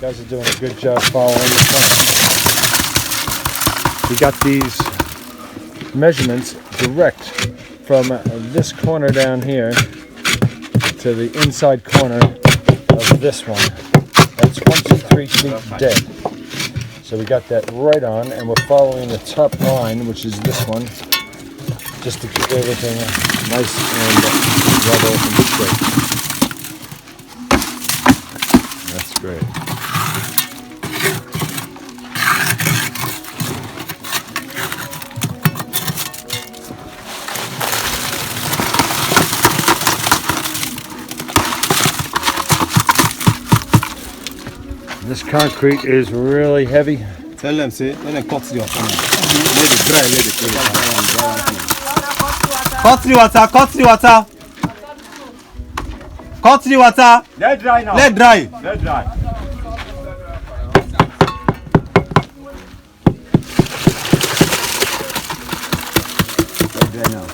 guys are doing a good job following the plan. We got these measurements direct from this corner down here to the inside corner of this one. That's 1, 2, 3 feet dead. So we got that right on, and we're following the top line, which is this one, just to keep everything nice and level and straight. That's great. This concrete is really heavy. Tell them, say, let them cut the water. Cut the water, cut the water. Cut the water. Let dry now. Let dry. Let dry. Let dry now.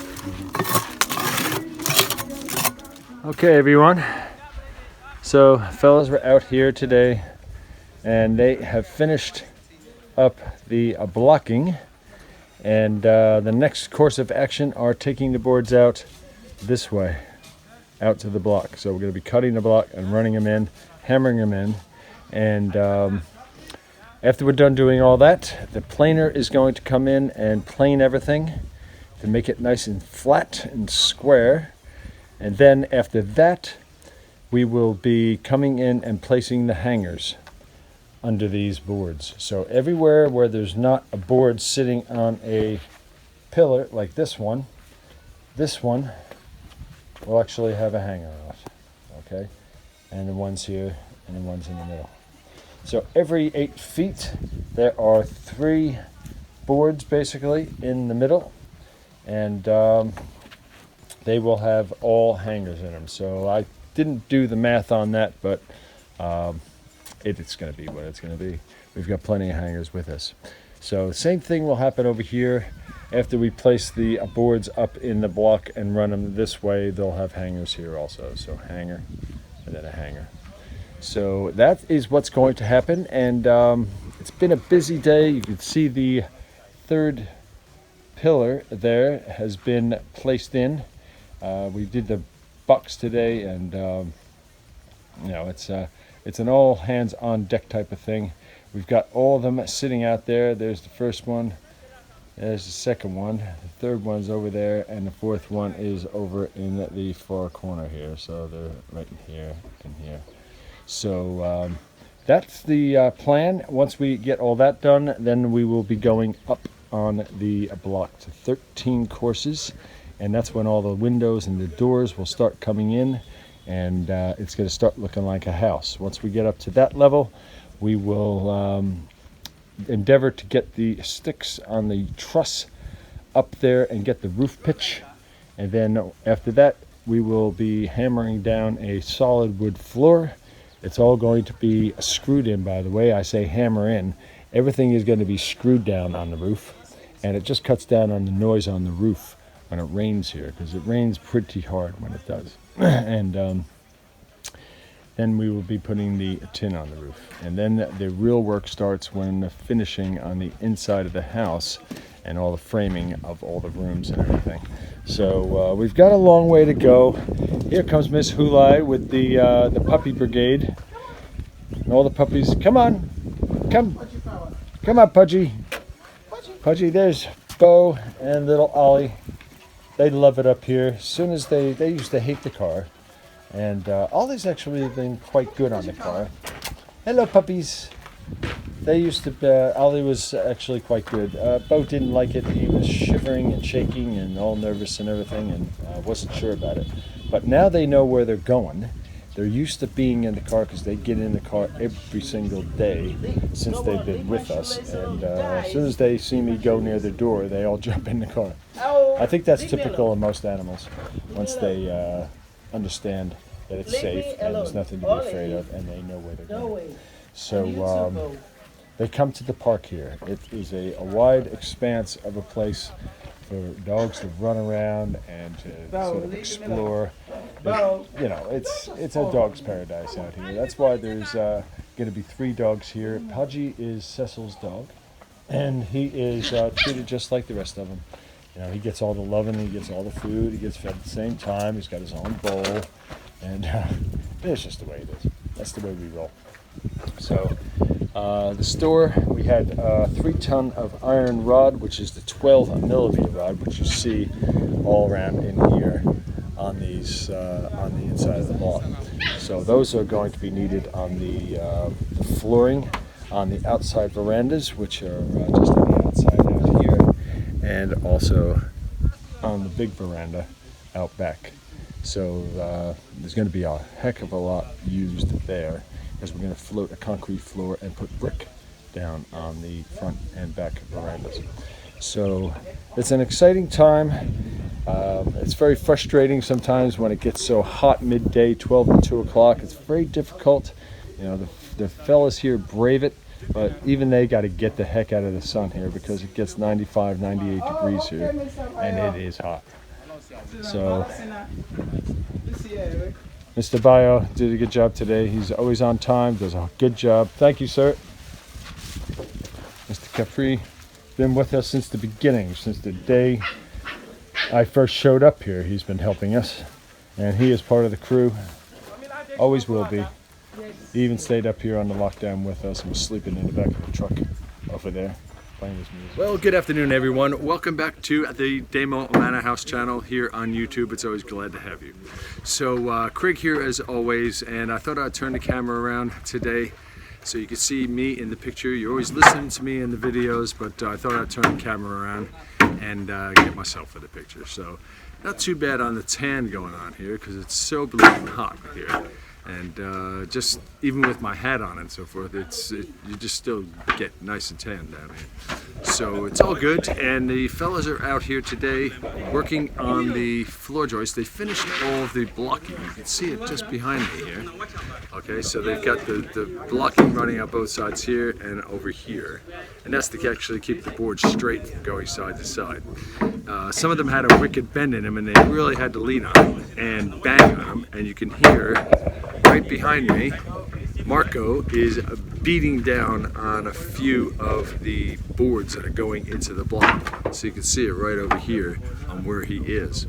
Okay, everyone. So, fellas, we're out here today, and they have finished up the blocking, and the next course of action are taking the boards out this way, out to the block. So we're going to be cutting the block and running them in, hammering them in, and after we're done doing all that, the planer is going to come in and plane everything to make it nice and flat and square, and then after that we will be coming in and placing the hangers under these boards. So everywhere where there's not a board sitting on a pillar like this one will actually have a hanger on it. Okay? And the ones here and the ones in the middle. So every 8 feet there are 3 boards basically in the middle, and they will have all hangers in them. So I didn't do the math on that, but it's going to be what it's going to be. We've got plenty of hangers with us. So same thing will happen over here. After we place the boards up in the block and run them this way, they'll have hangers here also. So hanger and then a hanger. So that is what's going to happen, and it's been a busy day. You can see the 3rd pillar there has been placed in. We did the bucks today, and you know, it's an all hands on deck type of thing. We've got all of them sitting out there. There's the first one, there's the second one, the 3rd one's over there, and the 4th one is over in the far corner here. So they're right in here and here. So that's the plan. Once we get all that done, then we will be going up on the block to 13 courses, and that's when all the windows and the doors will start coming in, and it's going to start looking like a house. Once we get up to that level, we will endeavor to get the sticks on the truss up there and get the roof pitch, and then after that we will be hammering down a solid wood floor. It's all going to be screwed in, by the way. I say hammer in. Everything is going to be screwed down on the roof, and it just cuts down on the noise on the roof when it rains here, because it rains pretty hard when it does. And then we will be putting the tin on the roof, and then the real work starts when the finishing on the inside of the house and all the framing of all the rooms and everything. So we've got a long way to go. Here comes Miss Hulai with the puppy brigade, and all the puppies. Come on, come on, Pudgy. Pudgy, there's Bo and little Ollie. They love it up here. As soon as they used to hate the car, and Ollie's actually been quite good on the car. Hello, puppies. They used to. Ollie was actually quite good. Bo didn't like it. He was shivering and shaking and all nervous and everything, and wasn't sure about it. But now they know where they're going. They're used to being in the car because they get in the car every single day since they've been with us. And as soon as they see me go near the door, they all jump in the car. I think that's typical of most animals. Once they understand that it's safe and there's nothing to be afraid of, and they know where they're going. So they come to the park here. It is a wide expanse of a place for dogs to run around and to sort of explore. You know, it's a dog's paradise out here. That's why there's going to be 3 dogs here. Pudgy is Cecil's dog, and he is treated just like the rest of them. You know, he gets all the loving, he gets all the food, he gets fed at the same time, he's got his own bowl, and it's just the way it is. That's the way we roll. So, the store, we had 3 ton of iron rod, which is the 12 millimeter rod, which you see all around in here on these, on the inside of the block. So those are going to be needed on the flooring, on the outside verandas, which are just on the outside out here, and also on the big veranda out back. So there's going to be a heck of a lot used there, because we're going to float a concrete floor and put brick down on the front and back verandas. So it's an exciting time. It's very frustrating sometimes when it gets so hot midday, 12 and 2 o'clock. It's very difficult. You know, the fellas here brave it, but even they got to get the heck out of the sun here, because it gets 95, 98 degrees here, and it is hot. So Mr. Bayo did a good job today. He's always on time, does a good job. Thank you, sir. Mr. Capri, been with us since the beginning, since the day I first showed up here. He's been helping us, and he is part of the crew. Always will be. He even stayed up here on the lockdown with us and was sleeping in the back of the truck over there, playing his music. Well, good afternoon, everyone. Welcome back to the Demo Manor House channel here on YouTube. It's always glad to have you. So Craig here as always, and I thought I'd turn the camera around today so you can see me in the picture. You're always listening to me in the videos, but I thought I'd turn the camera around and get myself in the picture. So not too bad on the tan going on here, because it's so bleeding hot here. And just even with my hat on and so forth, you just still get nice and tan down here. So it's all good, and the fellas are out here today working on the floor joist. They finished all of the blocking. You can see it just behind me here. Okay, so they've got the blocking running out both sides here and over here. And that's to actually keep the board straight from going side to side. Some of them had a wicked bend in them, and they really had to lean on them and bang on them. And you can hear right behind me, Marco is beating down on a few of the boards that are going into the block. So you can see it right over here on where he is.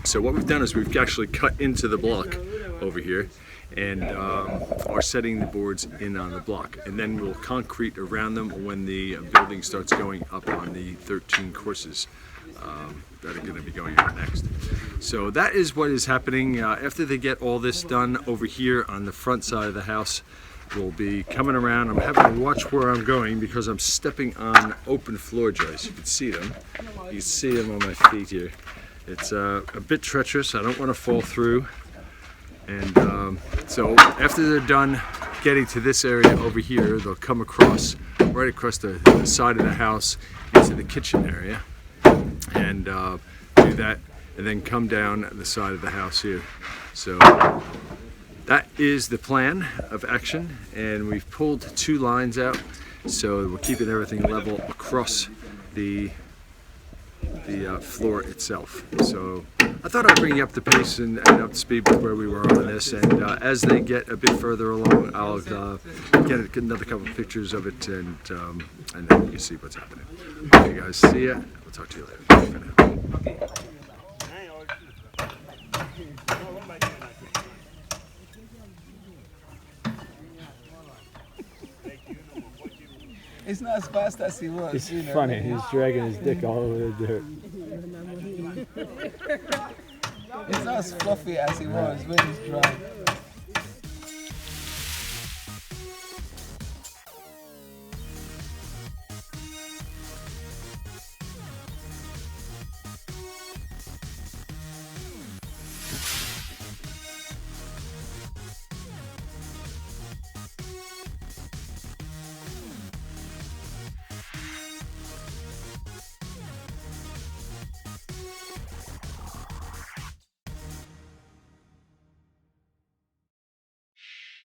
So what we've done is we've actually cut into the block over here, and are setting the boards in on the block, and then we'll concrete around them when the building starts going up on the 13 courses that are going to be going on next. So that is what is happening. After they get all this done over here on the front side of the house, we'll be coming around. I'm having to watch where I'm going because I'm stepping on open floor joists. You can see them. You can see them on my feet here. It's a bit treacherous. I don't want to fall through. And so after they're done getting to this area over here, they'll come across, right across the side of the house into the kitchen area, and do that, and then come down the side of the house here. So that is the plan of action, and we've pulled 2 lines out, so we're keeping everything level across the floor itself. So I thought I'd bring you up to pace and up to speed with where we were on this, and as they get a bit further along, I'll get another couple of pictures of it, and then you can see what's happening. Okay guys, see ya. We'll talk to you later. Bye for now. It's not as fast as he was. It's funny, he's dragging his dick all over the dirt. It's not as fluffy as he was when he's dry.